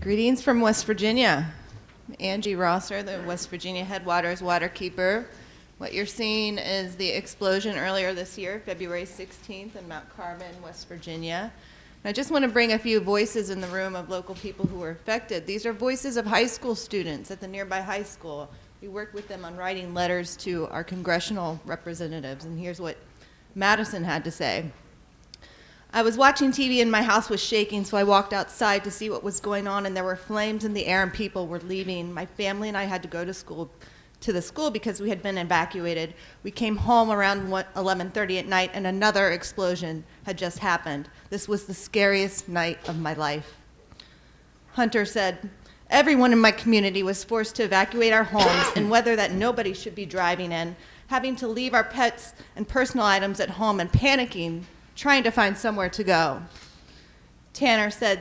Greetings from West Virginia. I'm Angie Rosser, the West Virginia Headwaters Waterkeeper. What you're seeing is the explosion earlier this year, February 16th in Mount Carmel, West Virginia. And I just want to bring a few voices in the room of local people who were affected. These are voices of high school students at the nearby high school. We worked with them on writing letters to our congressional representatives, and here's what Madison had to say. I was watching TV and my house was shaking, so I walked outside to see what was going on, and there were flames in the air and people were leaving. My family and I had to go to the school because we had been evacuated. We came home around 11:30 at night, and another explosion had just happened. This was the scariest night of my life. Hunter said, everyone in my community was forced to evacuate our homes in weather that nobody should be driving in, having to leave our pets and personal items at home and panicking, trying to find somewhere to go. Tanner said,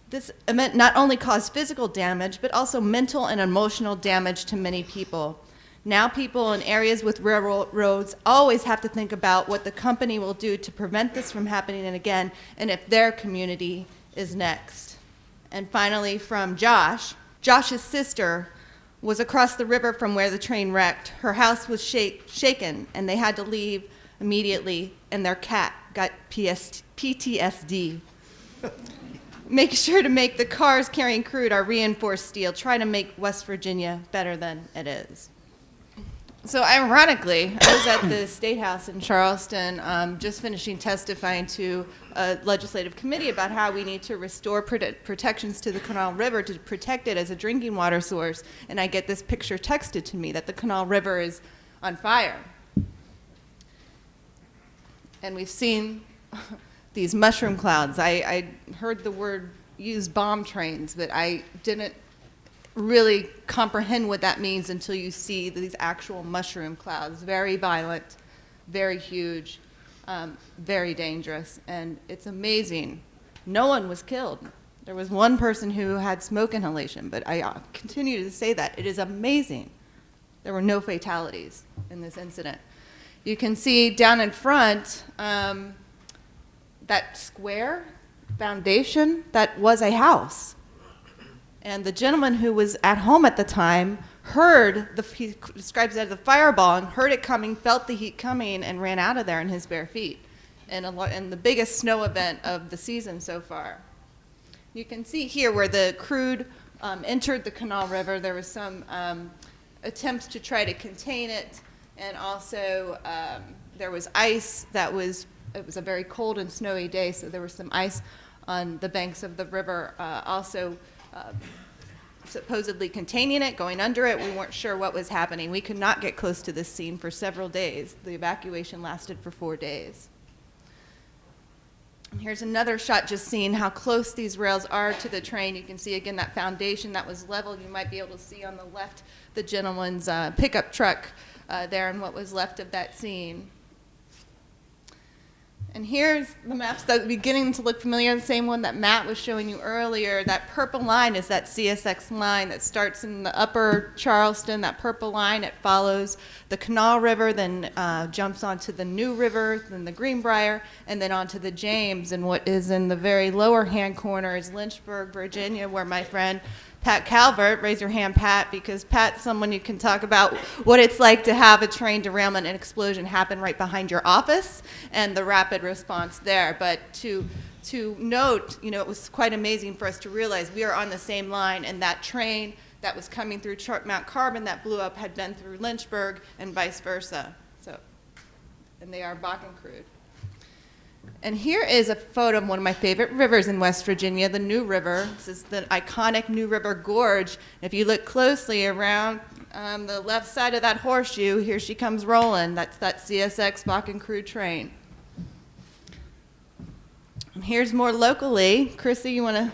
this event not only caused physical damage, but also mental and emotional damage to many people. Now people in areas with railroads always have to think about what the company will do to prevent this from happening again, and if their community is next. And finally, from Josh. Josh's sister was across the river from where the train wrecked. Her house was shaken, and they had to leave immediately, and their cat got PTSD. Make sure to make the cars carrying crude are reinforced steel. Try to make West Virginia better than it is. So ironically, I was at the State House in Charleston just finishing testifying to a legislative committee about how we need to restore protections to the Canal River to protect it as a drinking water source. And I get this picture texted to me that the Canal River is on fire. And we've seen these mushroom clouds. I heard the word used bomb trains, but I didn't really comprehend what that means until you see these actual mushroom clouds. Very violent, very huge, very dangerous, and it's amazing. No one was killed. There was one person who had smoke inhalation, but I continue to say that. It is amazing. There were no fatalities in this incident. You can see down in front, that square foundation, that was a house. And the gentleman who was at home at the time heard, he describes it as a fireball, and heard it coming, felt the heat coming, and ran out of there in his bare feet. In the biggest snow event of the season so far. You can see here where the crude entered the Canal River. There was some attempts to try to contain it, and also there was ice it was a very cold and snowy day, so there was some ice on the banks of the river, also supposedly containing it, going under it. We weren't sure what was happening. We could not get close to this scene for several days. The evacuation lasted for 4 days. And here's another shot just seeing how close these rails are to the train. You can see again that foundation that was leveled. You might be able to see on the left the gentleman's pickup truck there and what was left of that scene. And here's the maps that are beginning to look familiar, the same one that Matt was showing you earlier. That purple line is that CSX line that starts in the upper Charleston. That purple line, it follows the Canal River, then jumps onto the New River, then the Greenbrier, and then onto the James. And what is in the very lower hand corner is Lynchburg, Virginia, where my friend Pat Calvert, raise your hand, Pat, because Pat's someone you can talk about what it's like to have a train derailment and explosion happen right behind your office and the rapid response there. But to note, it was quite amazing for us to realize we are on the same line, and that train that was coming through Mount Carmel that blew up had been through Lynchburg and vice versa. And they are Bakken crude. And here is a photo of one of my favorite rivers in West Virginia, the New River. This is the iconic New River Gorge. If you look closely around the left side of that horseshoe, here she comes rolling. That's that CSX Bakken crude train. And here's more locally. Chrissy, you want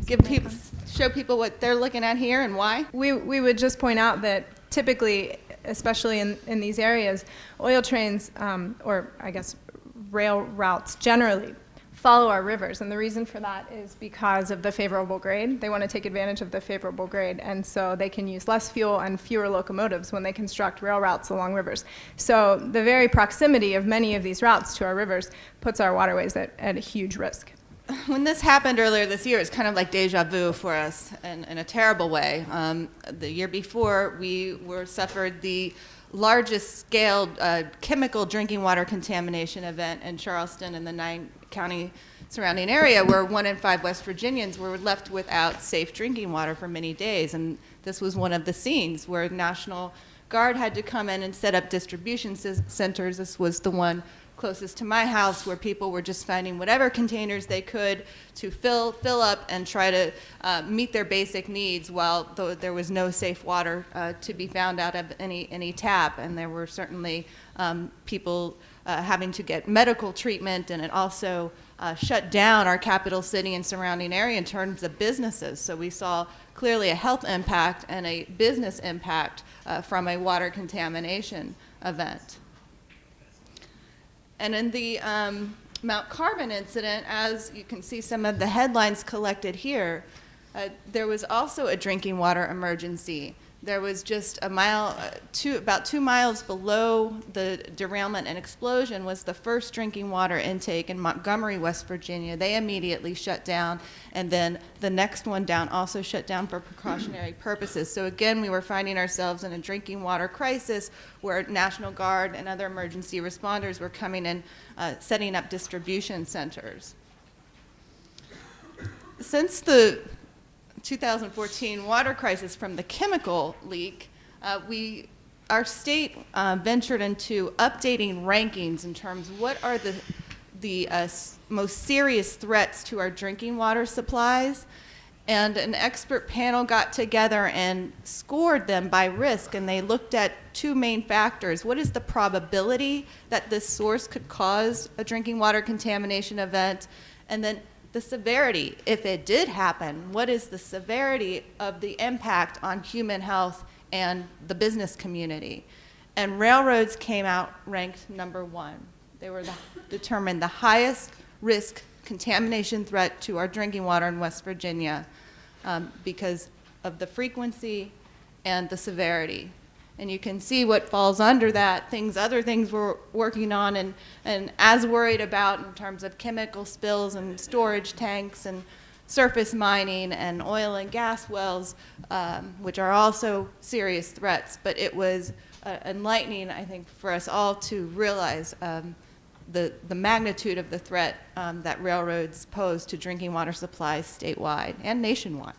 to show people what they're looking at here and why? We would just point out that typically, especially in these areas, oil trains, or I guess rail routes generally, follow our rivers, and the reason for that is because of the favorable grade. They want to take advantage of the favorable grade, and so they can use less fuel and fewer locomotives when they construct rail routes along rivers. So the very proximity of many of these routes to our rivers puts our waterways at a huge risk. when this happened earlier this year, it's kind of like deja vu for us in a terrible way. The year before, we suffered the largest scale chemical drinking water contamination event in Charleston and the 9-county surrounding area, where 1 in 5 West Virginians were left without safe drinking water for many days. And this was one of the scenes where National Guard had to come in and set up distribution centers. This was the one closest to my house, where people were just finding whatever containers they could to fill up and try to meet their basic needs, while there was no safe water to be found out of any tap. And there were certainly people having to get medical treatment, and it also shut down our capital city and surrounding area in terms of businesses. So we saw clearly a health impact and a business impact from a water contamination event. And in the Mount Carbon incident, as you can see some of the headlines collected here, there was also a drinking water emergency. There was just about 2 miles below the derailment and explosion was the first drinking water intake in Montgomery, West Virginia. They immediately shut down, and then the next one down also shut down for precautionary purposes. So again, we were finding ourselves in a drinking water crisis where National Guard and other emergency responders were coming in, setting up distribution centers. Since the 2014 water crisis from the chemical leak, our state ventured into updating rankings in terms of what are the most serious threats to our drinking water supplies. And an expert panel got together and scored them by risk, and they looked at 2 main factors. What is the probability that this source could cause a drinking water contamination event? And then the severity, if it did happen, what is the severity of the impact on human health and the business community? And railroads came out ranked number 1. They were determined the highest risk contamination threat to our drinking water in West Virginia because of the frequency and the severity. And you can see what falls under that, other things we're working on and as worried about in terms of chemical spills and storage tanks and surface mining and oil and gas wells, which are also serious threats. But it was enlightening, I think, for us all to realize the magnitude of the threat that railroads pose to drinking water supplies statewide and nationwide.